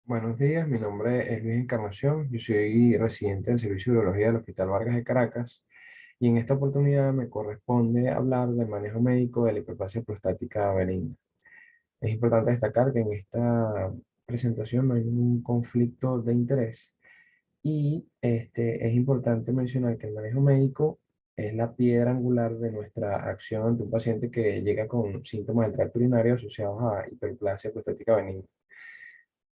Buenos días, mi nombre es Luis Encarnación, yo soy residente del Servicio de Urología del Hospital Vargas de Caracas y en esta oportunidad me corresponde hablar del manejo médico de la hiperplasia prostática benigna. Es importante destacar que en esta presentación no hay ningún conflicto de interés y es importante mencionar que el manejo médico es la piedra angular de nuestra acción ante un paciente que llega con síntomas del tracto urinario asociados a hiperplasia prostática benigna.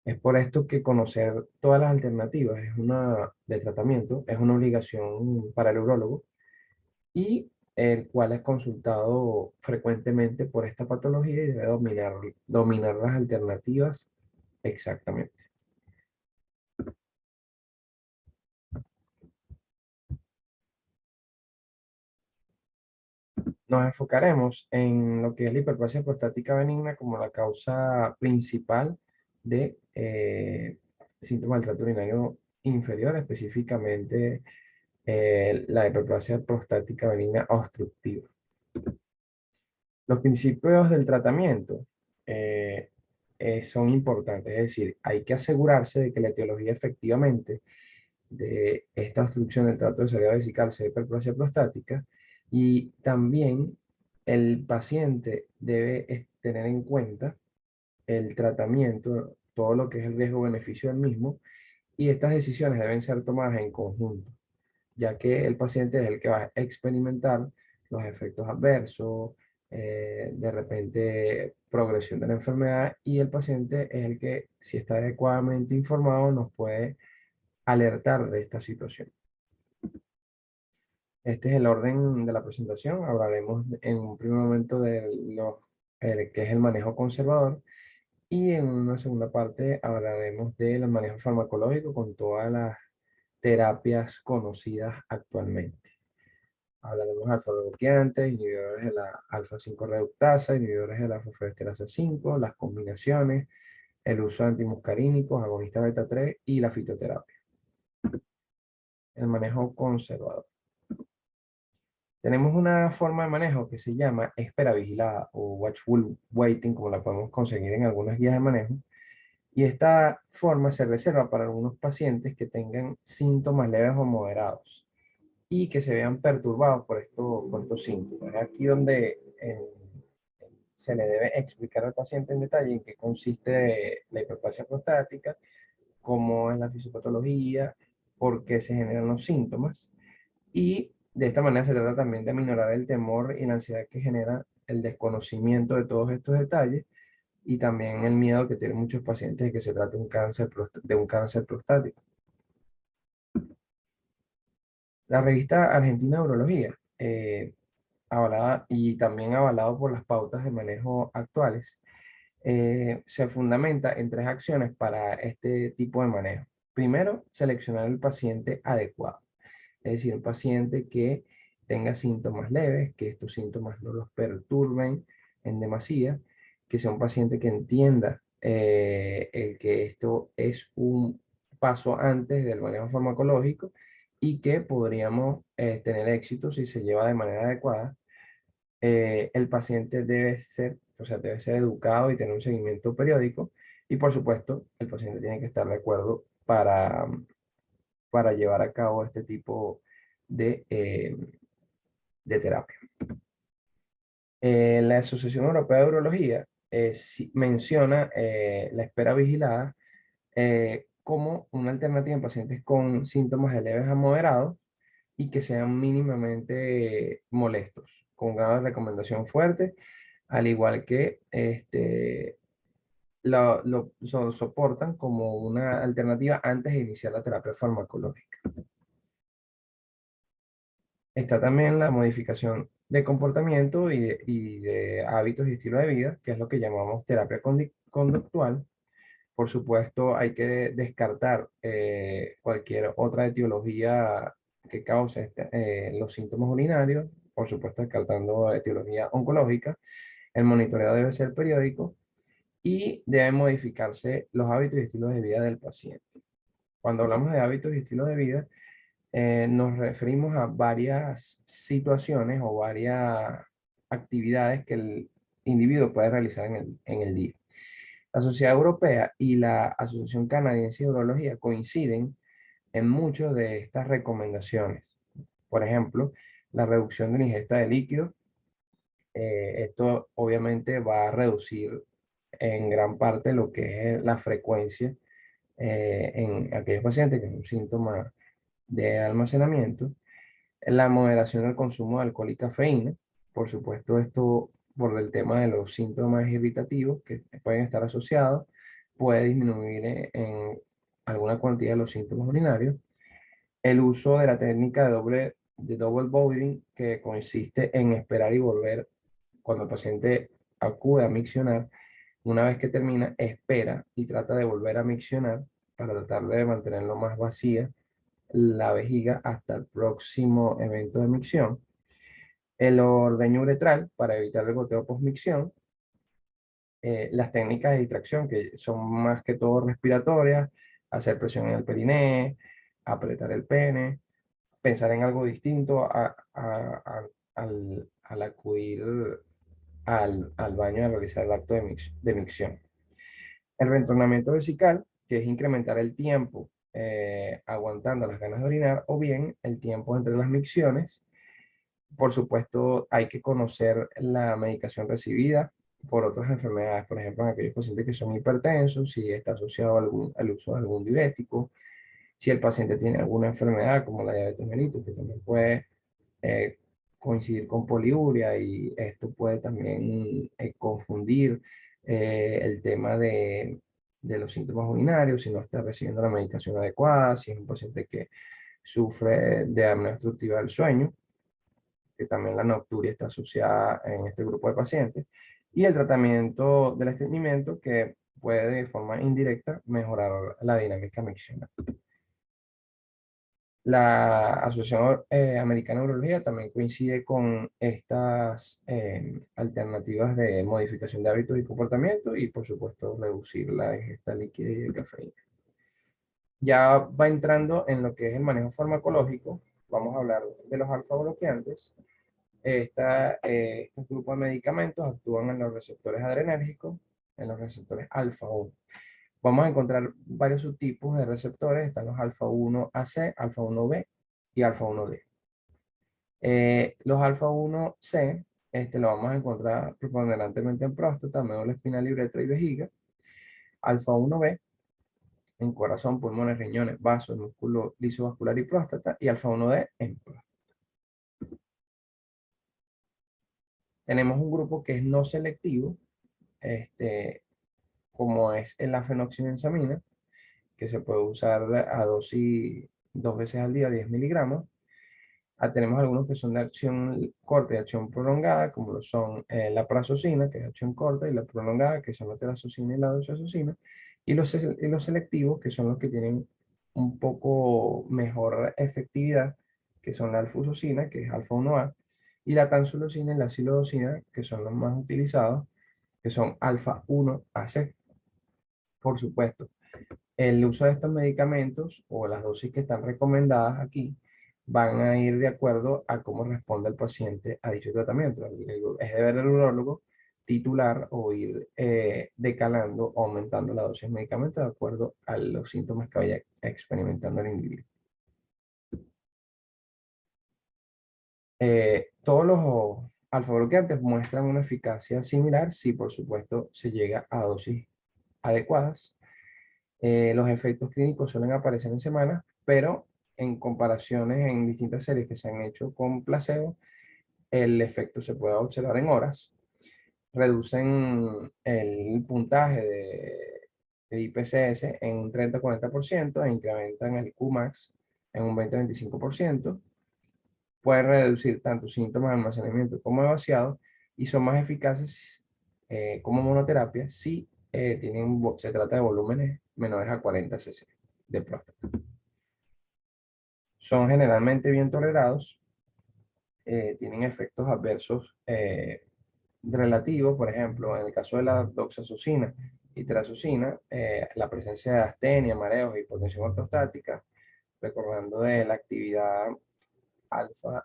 Es por esto que conocer todas las alternativas de tratamiento es una obligación para el urólogo y el cual es consultado frecuentemente por esta patología y debe dominar las alternativas exactamente. Nos enfocaremos en lo que es la hiperplasia prostática benigna como la causa principal de síntomas del tracto urinario inferior, específicamente la hiperplasia prostática benigna obstructiva. Los principios del tratamiento eh, son importantes, es decir, hay que asegurarse de que la etiología efectivamente de esta obstrucción del tracto de salida vesical sea hiperplasia prostática y también el paciente debe tener en cuenta el tratamiento, todo lo que es el riesgo-beneficio del mismo y estas decisiones deben ser tomadas en conjunto, ya que el paciente es el que va a experimentar los efectos adversos, de repente progresión de la enfermedad y el paciente es el que, si está adecuadamente informado, nos puede alertar de esta situación. Este es el orden de la presentación. Hablaremos en un primer momento de qué es el manejo conservador y en una segunda parte hablaremos del manejo farmacológico con todas las terapias conocidas actualmente. Hablaremos de alfa-bloqueantes, inhibidores de la alfa-5 reductasa, inhibidores de la fosfodiesterasa 5, las combinaciones, el uso de antimuscarínicos, agonistas beta 3 y la fitoterapia. El manejo conservador. Tenemos una forma de manejo que se llama espera vigilada o watchful waiting, como la podemos conseguir en algunas guías de manejo. Y esta forma se reserva para algunos pacientes que tengan síntomas leves o moderados y que se vean perturbados por estos síntomas. Es aquí donde se le debe explicar al paciente en detalle en qué consiste la hiperplasia prostática, cómo es la fisiopatología, por qué se generan los síntomas. Y de esta manera se trata también de aminorar el temor y la ansiedad que genera el desconocimiento de todos estos detalles y también el miedo que tienen muchos pacientes de que se trate de un cáncer prostático. La revista Argentina de Urología, avalada y también avalado por las pautas de manejo actuales, se fundamenta en tres acciones para este tipo de manejo. Primero, seleccionar el paciente adecuado, es decir, un paciente que tenga síntomas leves, que estos síntomas no los perturben en demasía, que sea un paciente que entienda el que esto es un paso antes del manejo farmacológico y que podríamos tener éxito si se lleva de manera adecuada. El paciente debe ser educado y tener un seguimiento periódico y por supuesto el paciente tiene que estar de acuerdo para llevar a cabo este tipo de terapia. La Asociación Europea de Urología menciona la espera vigilada como una alternativa en pacientes con síntomas de leves a moderados y que sean mínimamente molestos, con grado de recomendación fuerte, al igual que soportan como una alternativa antes de iniciar la terapia farmacológica. Está también la modificación de comportamiento y de hábitos y estilo de vida, que es lo que llamamos terapia conductual. Por supuesto, hay que descartar cualquier otra etiología que cause los síntomas urinarios, por supuesto, descartando etiología oncológica. El monitoreo debe ser periódico y deben modificarse los hábitos y estilos de vida del paciente. Cuando hablamos de hábitos y estilos de vida, nos referimos a varias situaciones o varias actividades que el individuo puede realizar en el día. La Sociedad Europea y la Asociación Canadiense de Urología coinciden en muchas de estas recomendaciones. Por ejemplo, la reducción de la ingesta de líquidos. Esto obviamente va a reducir en gran parte lo que es la frecuencia en aquellos pacientes que es un síntoma de almacenamiento. La moderación del consumo de alcohol y cafeína. Por supuesto, esto por el tema de los síntomas irritativos que pueden estar asociados, puede disminuir en alguna cantidad de los síntomas urinarios. El uso de la técnica de double voiding, que consiste en esperar y volver cuando el paciente acude a miccionar. Una vez que termina, espera y trata de volver a miccionar para tratar de mantenerlo más vacía la vejiga hasta el próximo evento de micción. El ordeño uretral para evitar el goteo postmicción. Las técnicas de distracción que son más que todo respiratorias, hacer presión en el periné, apretar el pene, pensar en algo distinto al acudir al baño a realizar el acto de micción. El reentrenamiento vesical, que es incrementar el tiempo aguantando las ganas de orinar, o bien el tiempo entre las micciones. Por supuesto, hay que conocer la medicación recibida por otras enfermedades, por ejemplo, en aquellos pacientes que son hipertensos, si está asociado al uso de algún diurético, si el paciente tiene alguna enfermedad como la diabetes mellitus, que también puede eh, coincidir con poliuria, y esto puede también confundir el tema de los síntomas urinarios, si no está recibiendo la medicación adecuada, si es un paciente que sufre de apnea obstructiva del sueño, que también la nocturia está asociada en este grupo de pacientes, y el tratamiento del estreñimiento, que puede de forma indirecta mejorar la dinámica miccional. La Asociación Americana de Urología también coincide con estas alternativas de modificación de hábitos y comportamiento, y por supuesto reducir la ingesta líquida y de cafeína. Ya va entrando en lo que es el manejo farmacológico. Vamos a hablar de los alfa bloqueantes. Estos grupos de medicamentos actúan en los receptores adrenérgicos, en los receptores alfa 1. Vamos a encontrar varios subtipos de receptores. Están los alfa 1AC, alfa 1B y alfa 1D. Los alfa 1C lo vamos a encontrar preponderantemente en próstata, médula espinal y uretra y vejiga. Alfa 1B en corazón, pulmones, riñones, vasos, músculo liso vascular y próstata. Y alfa 1D en próstata. Tenemos un grupo que es no selectivo, como es la fenoxibenzamina, que se puede usar a dosis 2 veces al día, 10 miligramos. Tenemos algunos que son de acción corta y acción prolongada, como lo son la prazosina, que es acción corta, y la prolongada, que son la terazosina y la doxazosina, y los selectivos, que son los que tienen un poco mejor efectividad, que son la alfusosina, que es alfa 1A, y la tansulosina y la silodosina, que son los más utilizados, que son alfa 1AC. Por supuesto, el uso de estos medicamentos o las dosis que están recomendadas aquí van a ir de acuerdo a cómo responde el paciente a dicho tratamiento. Es deber del urólogo titular o ir decalando o aumentando la dosis de medicamento de acuerdo a los síntomas que vaya experimentando el individuo. Todos los alfa-bloqueantes muestran una eficacia similar si, por supuesto, se llega a dosis adecuadas. Los efectos clínicos suelen aparecer en semanas, pero en comparaciones en distintas series que se han hecho con placebo, el efecto se puede observar en horas. Reducen el puntaje de IPCS en un 30-40% e incrementan el Qmax en un 20-25%. Pueden reducir tanto síntomas de almacenamiento como de vaciado, y son más eficaces como monoterapia si se trata de volúmenes menores a 40 cc de próstata. Son generalmente bien tolerados, tienen efectos adversos relativos. Por ejemplo, en el caso de la doxazosina y trazosina, la presencia de astenia, mareos e hipotensión ortostática, recordando de la actividad alfa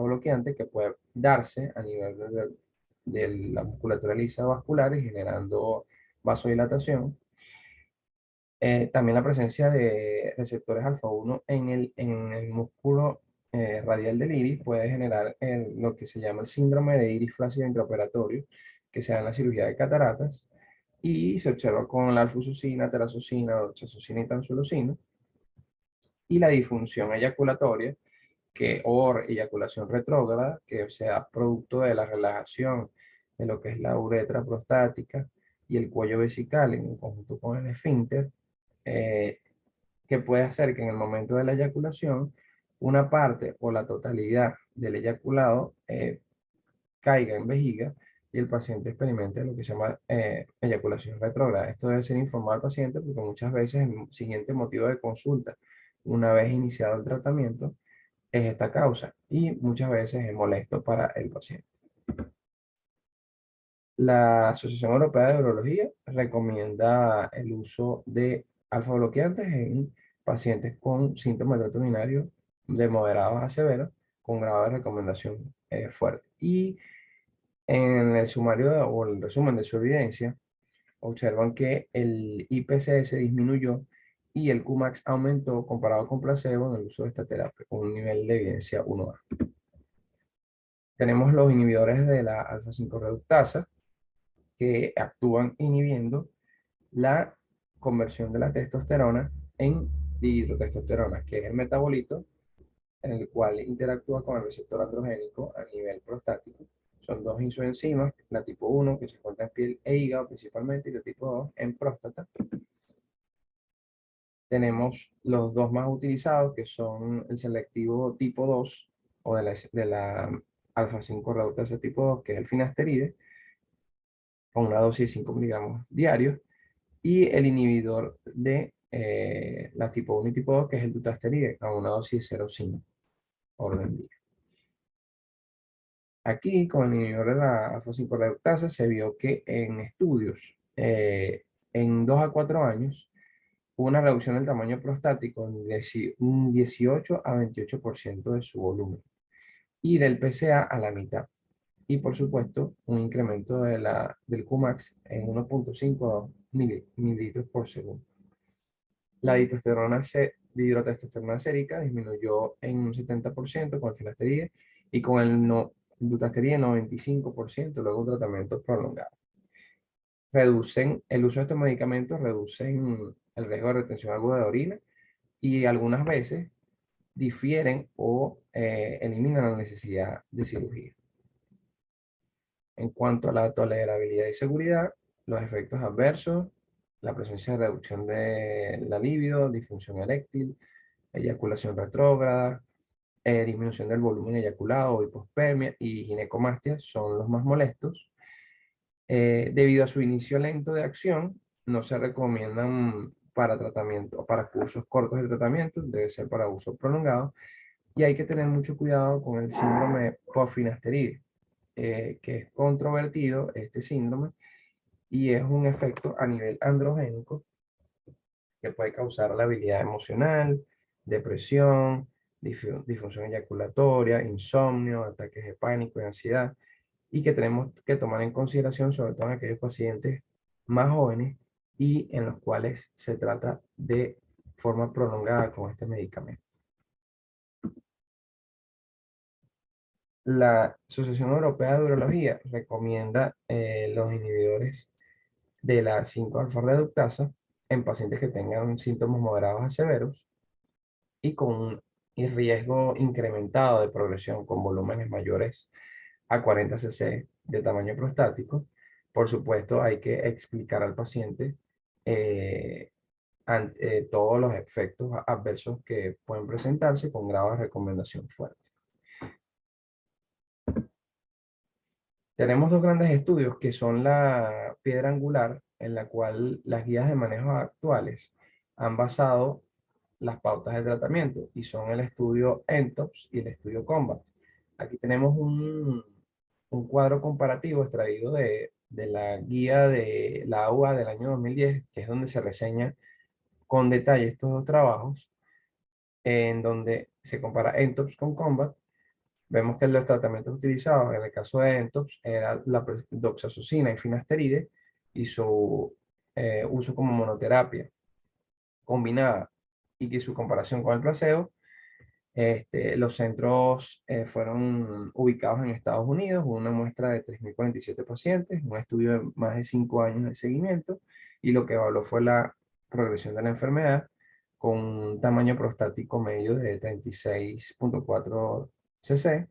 bloqueante que puede darse a nivel de la musculatura lisa vascular y generando vasodilatación. También la presencia de receptores alfa-1 en el músculo radial del iris puede generar lo que se llama el síndrome de iris flácido intraoperatorio, que se da en la cirugía de cataratas, y se observa con la alfusucina, terazocina, doxazocina y tamsulosina, y la disfunción eyaculatoria, o eyaculación retrógrada, que sea producto de la relajación de lo que es la uretra prostática y el cuello vesical en conjunto con el esfínter, eh, que puede hacer que en el momento de la eyaculación una parte o la totalidad del eyaculado caiga en vejiga y el paciente experimente lo que se llama eyaculación retrógrada. Esto debe ser informado al paciente porque muchas veces el siguiente motivo de consulta, una vez iniciado el tratamiento, es esta causa y muchas veces es molesto para el paciente. La Asociación Europea de Urología recomienda el uso de alfa bloqueantes en pacientes con síntomas de trato urinario de moderados a severos con grado de recomendación fuerte. Y en el sumario o el resumen de su evidencia, observan que el IPCS disminuyó y el Qmax aumentó comparado con placebo en el uso de esta terapia, con un nivel de evidencia 1A. Tenemos los inhibidores de la alfa-5 reductasa, que actúan inhibiendo la conversión de la testosterona en dihidrotestosterona, que es el metabolito en el cual interactúa con el receptor androgénico a nivel prostático. Son dos isoenzimas, la tipo 1 que se encuentra en piel e hígado principalmente, y la tipo 2 en próstata. Tenemos los dos más utilizados, que son el selectivo tipo 2 o de la alfa-5 reductasa tipo 2, que es el finasteride, con una dosis de 5 miligramos diarios, y el inhibidor de la tipo 1 y tipo 2, que es el dutasteride, a una dosis de 0,5 orden día. Aquí, con el inhibidor de la alfa-5 reductasa, se vio que en estudios en 2 a 4 años, hubo una reducción del tamaño prostático en un 18 a 28% de su volumen y del PSA a la mitad. Y por supuesto, un incremento del Qmax en 1,5 mililitros por segundo. La dihidrotestosterona sérica disminuyó en un 70% con el finasteride y con el dutasteride 95% luego de un tratamiento prolongado. Reducen el uso de estos medicamentos, reducen el riesgo de retención aguda de orina y algunas veces difieren o eliminan la necesidad de cirugía. En cuanto a la tolerabilidad y seguridad, los efectos adversos, la presencia de reducción de la libido, disfunción eréctil, eyaculación retrógrada, disminución del volumen eyaculado, hipospermia y ginecomastia son los más molestos. Debido a su inicio lento de acción, no se recomiendan para tratamiento o para cursos cortos de tratamiento, debe ser para uso prolongado, y hay que tener mucho cuidado con el síndrome post-finasteride, que es controvertido este síndrome y es un efecto a nivel androgénico que puede causar labilidad emocional, depresión, disfunción eyaculatoria, insomnio, ataques de pánico y ansiedad, y que tenemos que tomar en consideración sobre todo en aquellos pacientes más jóvenes y en los cuales se trata de forma prolongada con este medicamento. La Asociación Europea de Urología recomienda los inhibidores de la 5-alfa reductasa en pacientes que tengan síntomas moderados a severos y con un riesgo incrementado de progresión con volúmenes mayores a 40 cc de tamaño prostático. Por supuesto, hay que explicar al paciente eh, todos los efectos adversos que pueden presentarse con grado de recomendación fuerte. Tenemos dos grandes estudios que son la piedra angular, en la cual las guías de manejo actuales han basado las pautas de tratamiento y son el estudio ENTOPS y el estudio COMBAT. Aquí tenemos un cuadro comparativo extraído de la guía de la AUA del año 2010, que es donde se reseña con detalle estos dos trabajos, en donde se compara ENTOPS con COMBAT. Vemos que los tratamientos utilizados en el caso de ENTOPS era la doxazocina y finasteride y su uso como monoterapia combinada y que su comparación con el placebo, los centros fueron ubicados en Estados Unidos, hubo una muestra de 3.047 pacientes, un estudio de más de 5 años de seguimiento, y lo que evaluó fue la progresión de la enfermedad con un tamaño prostático medio de 36,4 cc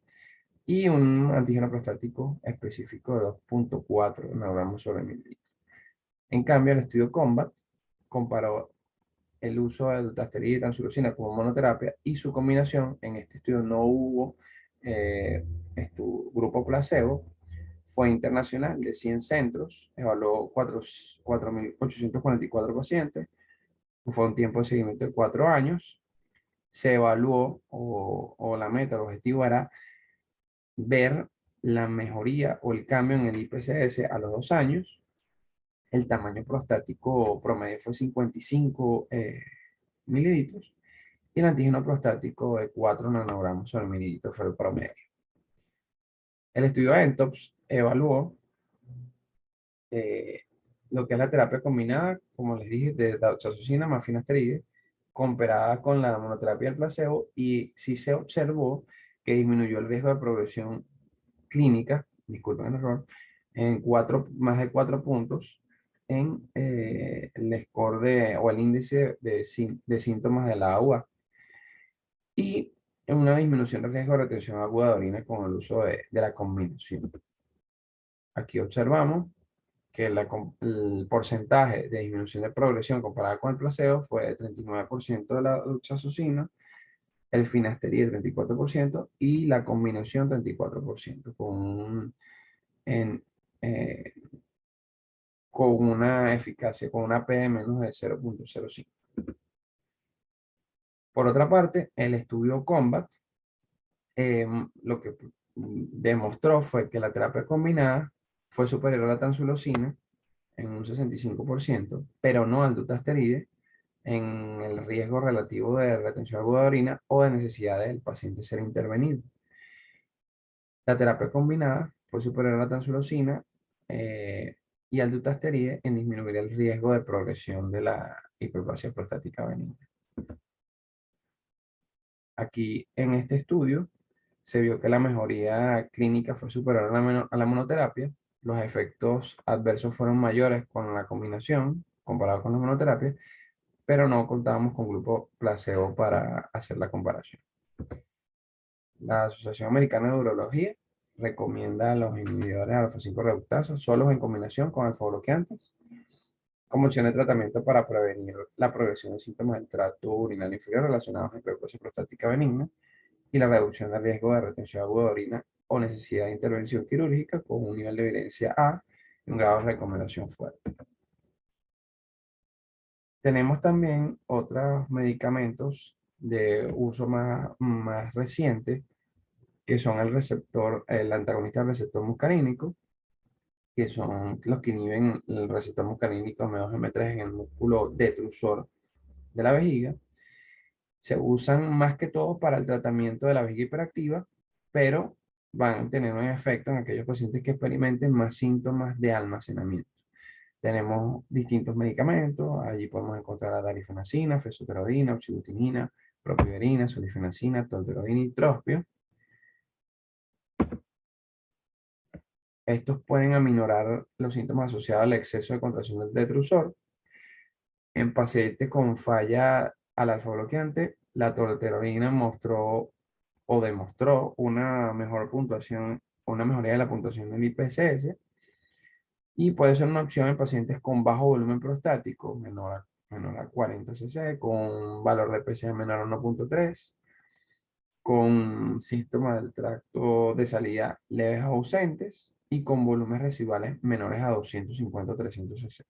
y un antígeno prostático específico de 2,4 nanogramos sobre mililitro. En cambio, el estudio COMBAT comparó el uso de dutasterida y tamsulosin como monoterapia y su combinación. En este estudio no hubo grupo placebo, fue internacional de 100 centros, evaluó 4.844 pacientes, fue un tiempo de seguimiento de 4 años, se evaluó o la meta, el objetivo era ver la mejoría o el cambio en el IPCS a los 2 años. El tamaño prostático promedio fue 55 mililitros y el antígeno prostático de 4 nanogramos sobre mililitro fue el promedio. El estudio ENTOPS evaluó eh, lo que es la terapia combinada, como les dije, de doxazosina más finasteride, comparada con la monoterapia del placebo, y sí se observó que disminuyó el riesgo de progresión clínica, disculpen el error, en más de 4 puntos en el score o el índice de síntomas de la AUA y una disminución del riesgo de retención aguda de orina con el uso de la combinación. Aquí observamos que el porcentaje de disminución de progresión comparada con el placebo fue de 39% de la doxazosina, el finasteride 34% y la combinación 34%, en, eh, con una eficacia, con una P de menos de 0,05. Por otra parte, el estudio COMBAT lo que demostró fue que la terapia combinada fue superior a la tamsulosina en un 65%, pero no al dutasteride en el riesgo relativo de retención aguda de orina o de necesidad del paciente ser intervenido. La terapia combinada fue superior a la tamsulosina eh, y al dutasteride en disminuir el riesgo de progresión de la hiperplasia prostática benigna. Aquí en este estudio se vio que la mejoría clínica fue superior a la monoterapia. Los efectos adversos fueron mayores con la combinación comparado con la monoterapia, pero no contábamos con grupo placebo para hacer la comparación. La Asociación Americana de Urología recomienda a los inhibidores alfa-5 reductasa solos en combinación con alfa-bloqueantes como opción de tratamiento para prevenir la progresión de síntomas del tracto urinario inferior relacionados a hiperplasia prostática benigna y la reducción del riesgo de retención aguda de orina o necesidad de intervención quirúrgica con un nivel de evidencia A y un grado de recomendación fuerte. Tenemos también otros medicamentos de uso más reciente, que son el antagonista del receptor muscarínico, que son los que inhiben el receptor muscarínico M2-M3 en el músculo detrusor de la vejiga. Se usan más que todo para el tratamiento de la vejiga hiperactiva, pero van a tener un efecto en aquellos pacientes que experimenten más síntomas de almacenamiento. Tenemos distintos medicamentos, allí podemos encontrar la darifenacina, fesoterodina, oxibutinina, propiverina, sulifenacina, tolterodina y trospio. Estos pueden aminorar los síntomas asociados al exceso de contracción del detrusor. En pacientes con falla al alfa bloqueante, la tolterodina mostró o demostró una mejor puntuación, una mejoría de la puntuación del IPCS y puede ser una opción en pacientes con bajo volumen prostático, menor a 40 cc, con valor de PSA menor a 1,3, con síntomas del tracto de salida leves o ausentes y con volúmenes residuales menores a 250 o 300 cc.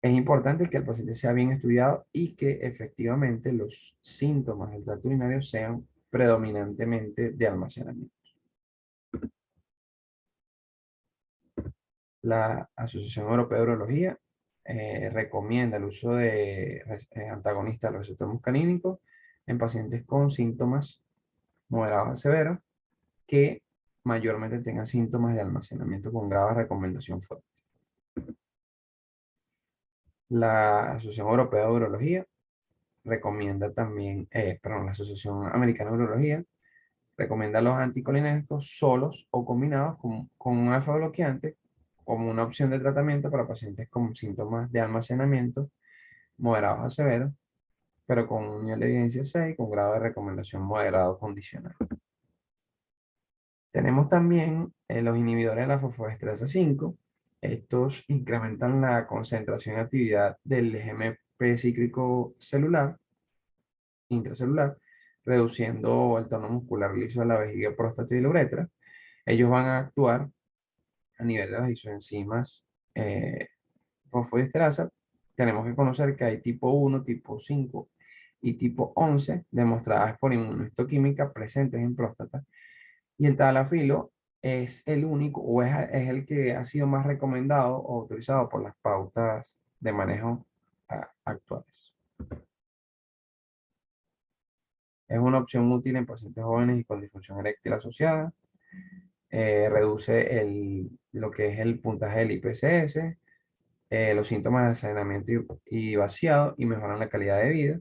Es importante que el paciente sea bien estudiado y que efectivamente los síntomas del tracto urinario sean predominantemente de almacenamiento. La Asociación Europea de Urología recomienda el uso de antagonistas del receptor muscarínico en pacientes con síntomas moderados a severos que mayormente tengan síntomas de almacenamiento con grave recomendación fuerte. La Asociación Europea de Urología recomienda también, perdón, la Asociación Americana de Urología recomienda los anticolinérgicos solos o combinados con un alfa bloqueante como una opción de tratamiento para pacientes con síntomas de almacenamiento moderados a severos, pero con un nivel de evidencia 6 con grado de recomendación moderado condicional. Tenemos también los inhibidores de la fosfodiesterasa 5. Estos incrementan la concentración y actividad del GMP cíclico celular, intracelular, reduciendo el tono muscular liso de la vejiga, próstata y la uretra. Ellos van a actuar a nivel de las isoenzimas fosfodiesterasa. Tenemos que conocer que hay tipo 1, tipo 5 y tipo 11 demostradas por inmunohistoquímica presentes en próstata. Y el talafilo es el único o es el que ha sido más recomendado o autorizado por las pautas de manejo actuales. Es una opción útil en pacientes jóvenes y con disfunción eréctil asociada. Reduce lo que es el puntaje del IPSS, los síntomas de asesinamiento y vaciado y mejoran la calidad de vida.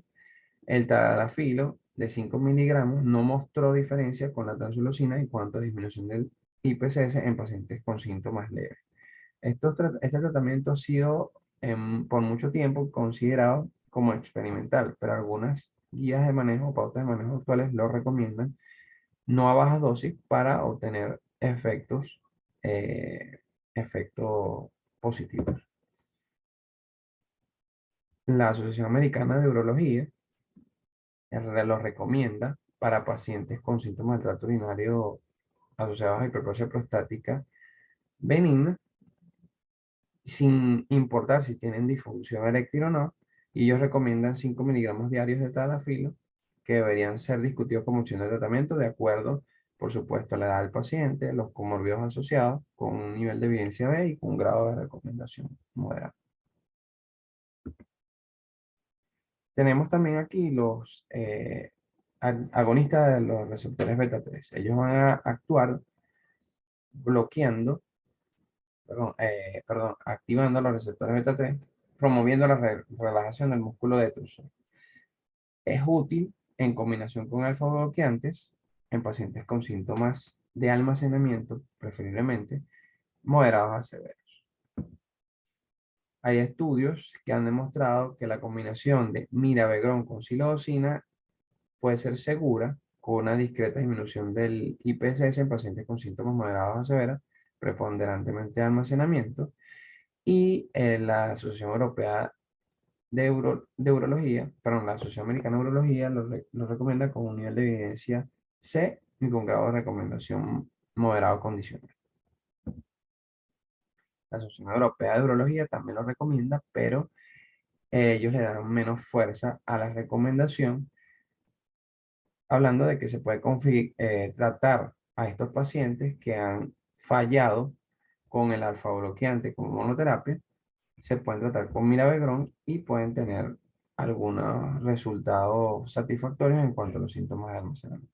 El tadalafilo de 5 miligramos no mostró diferencia con la tamsulosina en cuanto a disminución del IPSS en pacientes con síntomas leves. Este tratamiento ha sido por mucho tiempo considerado como experimental, pero algunas guías de manejo o pautas de manejo actuales lo recomiendan no a bajas dosis para obtener eh, efectos positivos. La Asociación Americana de Urología lo recomienda para pacientes con síntomas del tracto urinario asociados a hiperplasia prostática benigna, sin importar si tienen disfunción eréctil o no, y ellos recomiendan 5 miligramos diarios de tadalafilo, que deberían ser discutidos como opción de tratamiento de acuerdo, por supuesto, a la edad del paciente, los comorbidos asociados, con un nivel de evidencia B y con un grado de recomendación moderado. Tenemos también aquí los agonistas de los receptores beta 3. Ellos van a actuar bloqueando, activando los receptores beta 3, promoviendo la relajación del músculo detrusor. Es útil en combinación con alfa bloqueantes en pacientes con síntomas de almacenamiento, preferiblemente moderados a severos. Hay estudios que han demostrado que la combinación de mirabegrón con psilocina puede ser segura con una discreta disminución del IPSS en pacientes con síntomas moderados a severos, preponderantemente de almacenamiento, y la Asociación Europea de Urología, perdón, la Asociación Americana de Urología lo recomienda con un nivel de evidencia C y con grado de recomendación moderado condicional. La Asociación Europea de Urología también lo recomienda, pero ellos le dan menos fuerza a la recomendación, hablando de que se puede tratar a estos pacientes que han fallado con el alfa bloqueante como monoterapia, se pueden tratar con mirabegrón y pueden tener algunos resultados satisfactorios en cuanto a los síntomas de almacenamiento.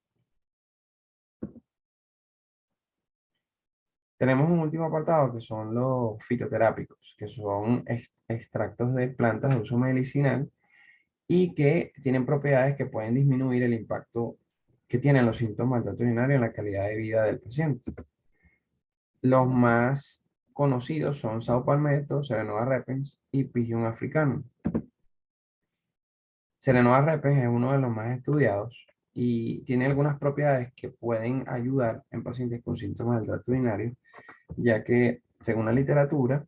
Tenemos un último apartado que son los fitoterápicos, que son extractos de plantas de uso medicinal y que tienen propiedades que pueden disminuir el impacto que tienen los síntomas del tracto urinario en la calidad de vida del paciente. Los más conocidos son Sao palmetto, Serenova repens y Pythium africanum. Serenova repens es uno de los más estudiados y tiene algunas propiedades que pueden ayudar en pacientes con síntomas del tracto urinario, ya que, según la literatura,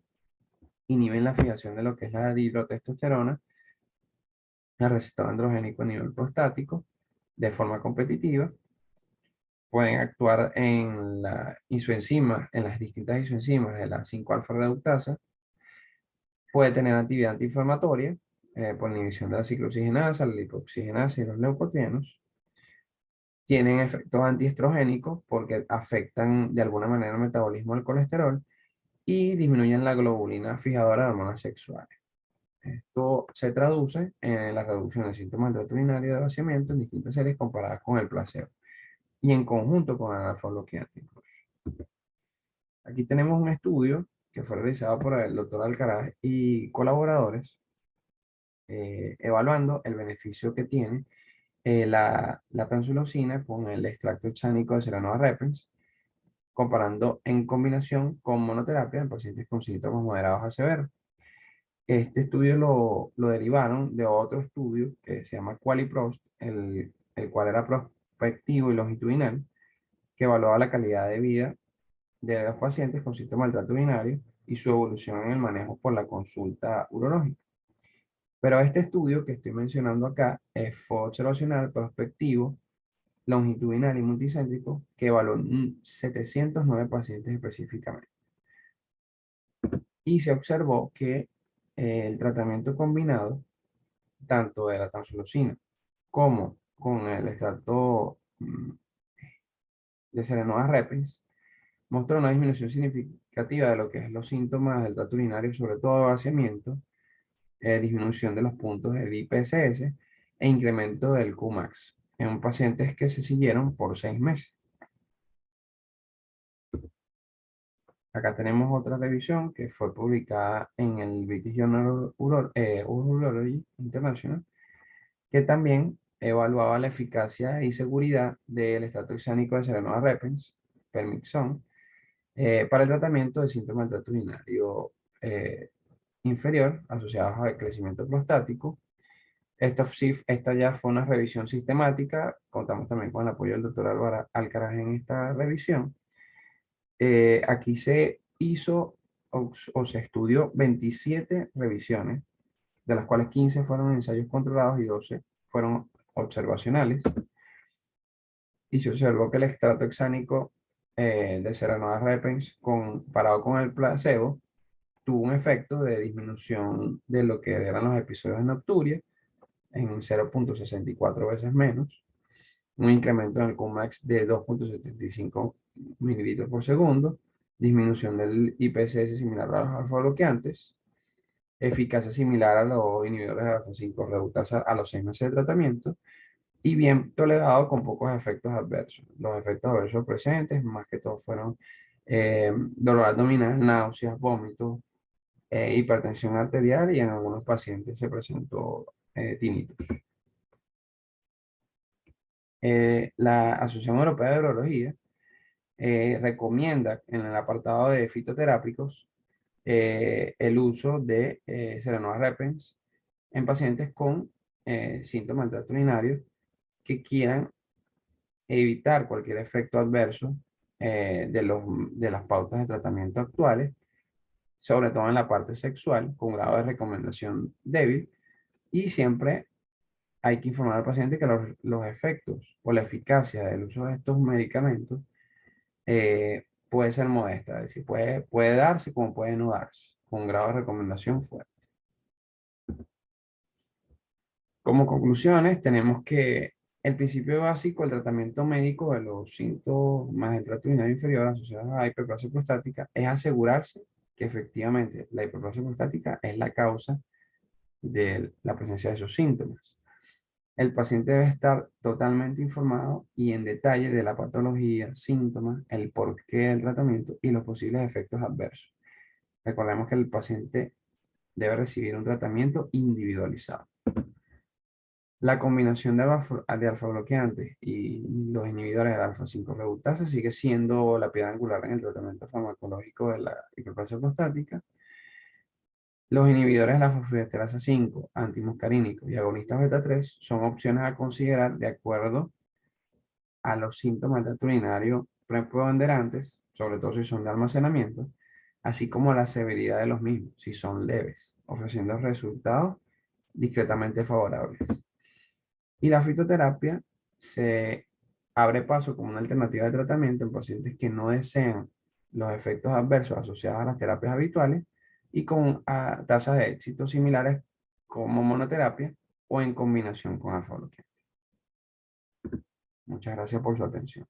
inhiben la fijación de lo que es la dihidrotestosterona, el receptor androgénico a nivel prostático, de forma competitiva. Pueden actuar en la isoenzima, en las distintas isoenzimas de la 5-alfa reductasa. Puede tener actividad antiinflamatoria por inhibición de la ciclooxigenasa, la lipoxigenasa y los leucotrienos. Tienen efectos antiestrogénicos porque afectan de alguna manera el metabolismo del colesterol y disminuyen la globulina fijadora de hormonas sexuales. Esto se traduce en la reducción de síntomas de tracto urinario de vaciamiento en distintas series comparadas con el placebo y en conjunto con el alfa bloqueante incluso. Aquí tenemos un estudio que fue realizado por el doctor Alcaraz y colaboradores, evaluando el beneficio que tiene la tamsulosina con el extracto hexánico de Ceranova repens, comparando en combinación con monoterapia en pacientes con síntomas moderados a severos. Este estudio lo derivaron de otro estudio que se llama QualiProst, el cual era prospectivo y longitudinal, que evaluaba la calidad de vida de los pacientes con síntomas del tracto urinario y su evolución en el manejo por la consulta urológica. Pero este estudio que estoy mencionando acá fue observacional, prospectivo, longitudinal y multicéntrico, que evaluó 709 pacientes específicamente. Y se observó que el tratamiento combinado, tanto de la tamsulosina como con el extracto de Ceranova repens, mostró una disminución significativa de lo que es los síntomas del tracto urinario, sobre todo vaciamiento, disminución de los puntos del IPSS e incremento del Qmax en pacientes que se siguieron por 6 meses. Acá tenemos otra revisión que fue publicada en el British Journal of Urology International, que también evaluaba la eficacia y seguridad del extracto hexánico de Ceranova repens, Permixon, para el tratamiento de síntomas del tracto urinario inferior asociados al crecimiento prostático. Esta ya fue una revisión sistemática. Contamos también con el apoyo del doctor Álvaro Alcaraz en esta revisión. Aquí se hizo o se estudió 27 revisiones, de las cuales 15 fueron ensayos controlados y 12 fueron observacionales. Y se observó que el extracto hexánico de Ceranova repens comparado con el placebo tuvo un efecto de disminución de lo que eran los episodios de nocturia en 0.64 veces menos, un incremento en el Qmax de 2.75 mililitros por segundo, disminución del IPSS similar a los alfa-bloqueantes, eficacia similar a los inhibidores de alfa-5 reductasa a los 6 meses de tratamiento y bien tolerado con pocos efectos adversos. Los efectos adversos presentes, más que todo, fueron dolor abdominal, náuseas, vómitos, hipertensión arterial y en algunos pacientes se presentó tinnitus. La Asociación Europea de Urología recomienda en el apartado de fitoterápicos el uso de Ceranova repens en pacientes con síntomas del tracto urinario que quieran evitar cualquier efecto adverso de las pautas de tratamiento actuales, sobre todo en la parte sexual, con grado de recomendación débil, y siempre hay que informar al paciente que los efectos o la eficacia del uso de estos medicamentos puede ser modesta, es decir, puede darse como puede no darse, con grado de recomendación fuerte. Como conclusiones, tenemos que el principio básico del tratamiento médico de los síntomas del tracto urinario inferior asociados a la hiperplasia prostática es asegurarse que efectivamente la hiperplasia prostática es la causa de la presencia de esos síntomas. El paciente debe estar totalmente informado y en detalle de la patología, síntomas, el porqué del tratamiento y los posibles efectos adversos. Recordemos que el paciente debe recibir un tratamiento individualizado. La combinación de alfa-bloqueantes y los inhibidores de alfa-5 reductasa sigue siendo la piedra angular en el tratamiento farmacológico de la hiperplasia prostática. Los inhibidores de la fosfodiesterasa 5, antimuscarínicos y agonistas beta 3 son opciones a considerar de acuerdo a los síntomas del tracto urinario preponderantes, sobre todo si son de almacenamiento, así como la severidad de los mismos, si son leves, ofreciendo resultados discretamente favorables. Y la fitoterapia se abre paso como una alternativa de tratamiento en pacientes que no desean los efectos adversos asociados a las terapias habituales y con tasas de éxito similares como monoterapia o en combinación con alfa-bloqueante. Muchas gracias por su atención.